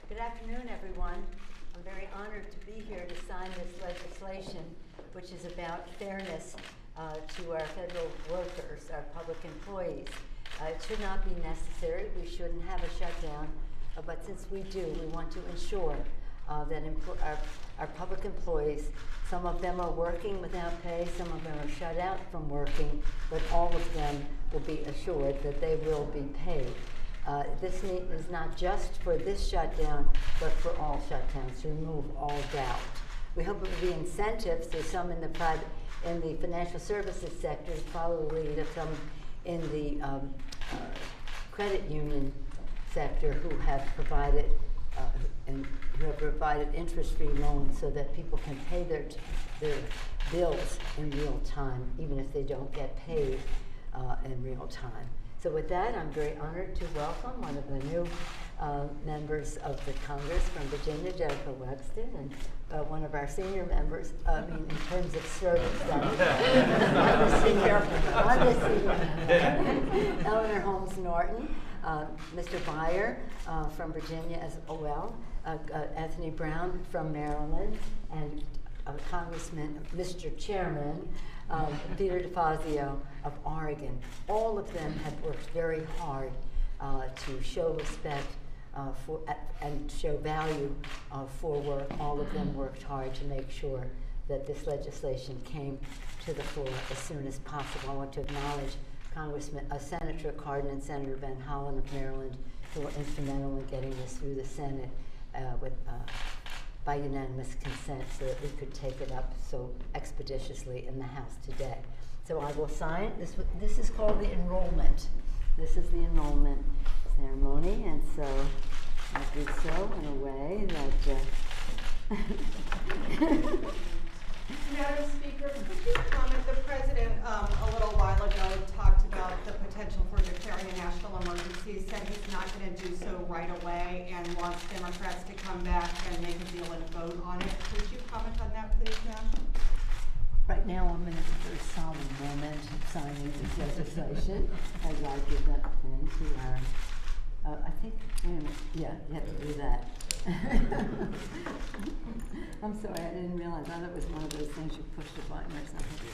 Good afternoon, everyone. I'm very honored to be here to sign this legislation, which is about fairness to our federal workers, our public employees. It should not be necessary. We shouldn't have a shutdown, but since we do, we want to ensure that our public employees, some of them are working without pay, some of them are shut out from working, but all of them will be assured that they will be paid. This is not just for this shutdown, but for all shutdowns, to remove all doubt. We hope it will be incentives. There's some in the financial services sector, probably some in the credit union sector who have provided interest-free loans so that people can pay their bills in real time, even if they don't get paid in real time. So with that, I'm very honored to welcome one of the new members of the Congress from Virginia, Jennifer Webster, and one of our senior members, in terms of service, one of the senior Eleanor Holmes Norton, Mr. Byer from Virginia as well, Anthony Brown from Maryland, and Congressman, Mr. Chairman, Peter DeFazio of Oregon. All of them have worked very hard to show respect and show value for work. All of them worked hard to make sure that this legislation came to the floor as soon as possible. I want to acknowledge Senator Cardin and Senator Van Hollen of Maryland, who were instrumental in getting this through the Senate by unanimous consent, so that we could take it up so expeditiously in the House today. So I will sign. This is called the enrollment. This is the enrollment ceremony, and so I do so in a way that Madam Speaker, could you comment? The President a little while ago talked about the potential for declaring a national emergency, said he's not going to do so right away and wants Democrats to come back and make a deal and vote on it. Could you comment on that, please, ma'am? Right now I'm in a very solemn moment of signing this legislation as I give that pen to our, I think, yeah, you have to do that. I'm sorry, I didn't realize. I thought it was one of those things you push the button or something.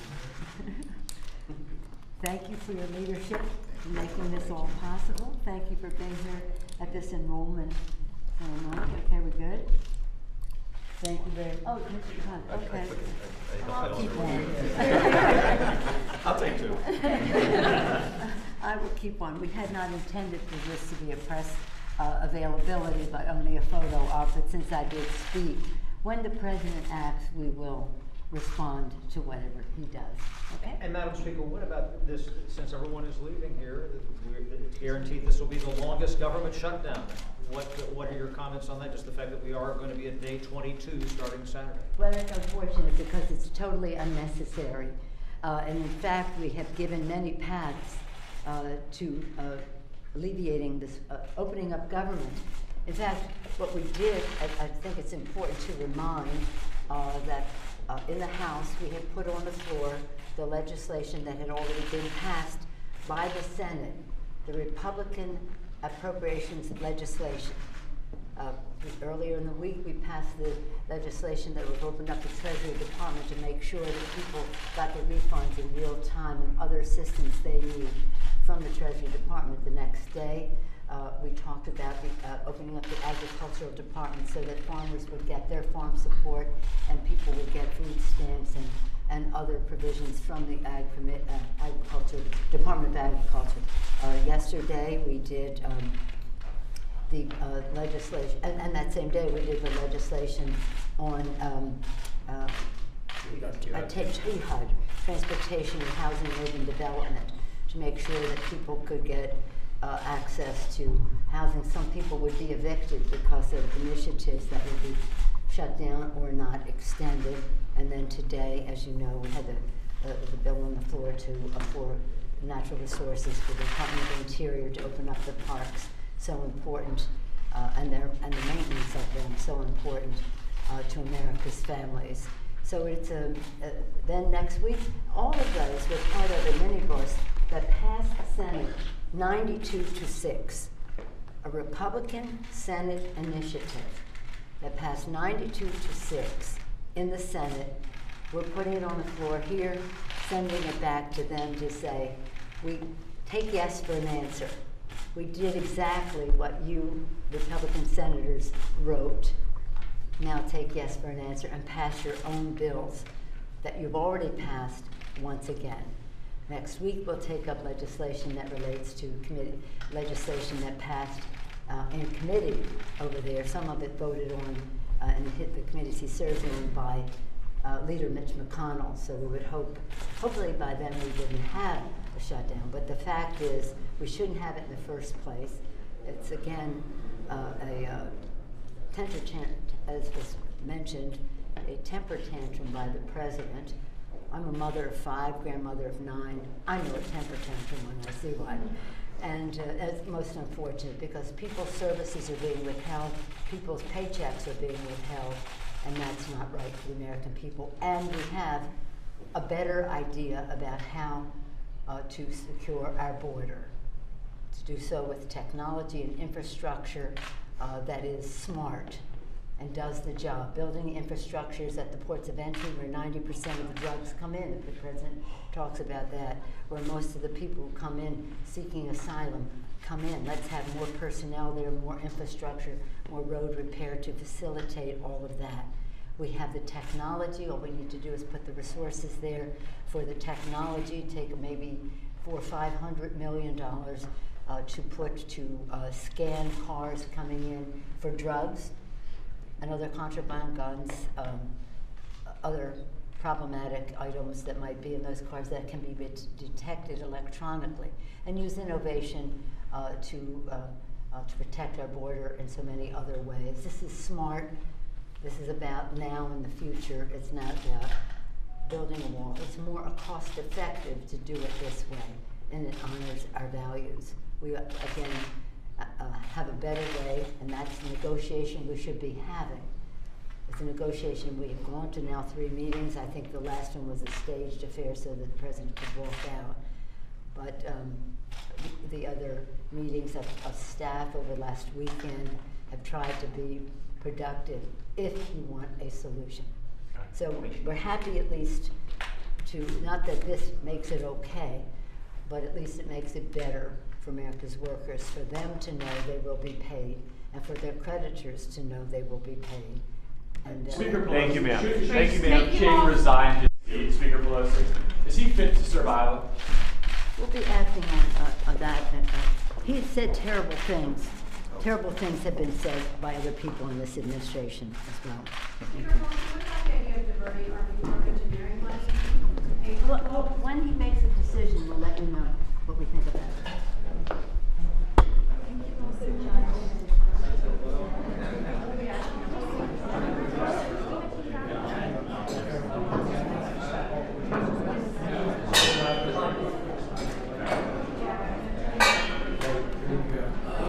Thank you for your leadership in making this all possible. Thank you for being here at this enrollment ceremony. Okay, we good? Thank you very much. Oh, Mr. Hunt, okay. I'll keep one. I'll take two. I will keep one. We had not intended for this to be a press availability, but only a photo op. But since I did speak, when the President acts, we will respond to whatever he does. Okay? And Madam Speaker, what about this, since everyone is leaving here, it's guaranteed this will be the longest government shutdown. What are your comments on that? Just the fact that we are going to be at day 22 starting Saturday. Well, it's unfortunate because it's totally unnecessary. And in fact, we have given many paths to alleviating this, opening up government. In fact, what we did, I think it's important to remind that in the House, we had put on the floor the legislation that had already been passed by the Senate, the Republican appropriations legislation. Earlier in the week, we passed the legislation that would open up the Treasury Department to make sure that people got their refunds in real time and other assistance they need from the Treasury Department the next day. We talked about opening up the Agricultural Department so that farmers would get their farm support and people would get food stamps and other provisions from the Department of Agriculture. Yesterday we did the legislation, and that same day we did the legislation on THUD, Transportation and Housing and Urban Development, to make sure that people could get access to housing. Some people would be evicted because of initiatives that would be shut down or not extended. And then today, as you know, we had the the bill on the floor for natural resources, for the Department of Interior to open up the parks, so important, and the maintenance of them, so important to America's families. So it's then next week, all of those were part of a minibus that passed the Senate 92-6, a Republican Senate initiative that passed 92-6 in the Senate. We're putting it on the floor here, sending it back to them to say, we take yes for an answer. We did exactly what you Republican senators wrote. Now take yes for an answer and pass your own bills that you've already passed once again. Next week we'll take up legislation that relates to legislation that passed in committee over there. Some of it voted on and hit the committees he serves on by Leader Mitch McConnell. So we would hopefully by then we wouldn't have a shutdown. But the fact is we shouldn't have it in the first place. It's again as was mentioned, a temper tantrum by the president. I'm a mother of 5, grandmother of 9. I know a temper tantrum when I see one. And that's most unfortunate because people's services are being withheld, people's paychecks are being withheld, and that's not right for the American people. And we have a better idea about how to secure our border, to do so with technology and infrastructure that is smart and does the job. Building infrastructures at the ports of entry where 90% of the drugs come in. The president talks about that, where most of the people who come in seeking asylum come in. Let's have more personnel there, more infrastructure, more road repair to facilitate all of that. We have the technology. All we need to do is put the resources there for the technology, take maybe $400 or $500 million to put to scan cars coming in for drugs and other contraband guns, other problematic items that might be in those cars that can be detected electronically, and use innovation to protect our border in so many other ways. This is smart. This is about now and the future. It's not about building a wall. It's more cost effective to do it this way, and it honors our values. We, again, have a better way, and that's the negotiation we should be having. It's a negotiation. We have gone to now 3 meetings. I think the last one was a staged affair so that the president could walk out. But the other meetings of staff over last weekend have tried to be productive if you want a solution. So we're happy at least to, not that this makes it okay, but at least it makes it better for America's workers, for them to know they will be paid, and for their creditors to know they will be paid. And, Speaker Pelosi. Thank you, ma'am. Thank you, ma'am. King resigned his seat. Speaker Pelosi. Is he fit to serve Iowa? we'll be acting on that. He has said terrible things. Terrible things have been said by other people in this administration as well. What about the idea of diverting our engineering money to pay for? Well, when he makes a decision, we'll let you know what we think about it.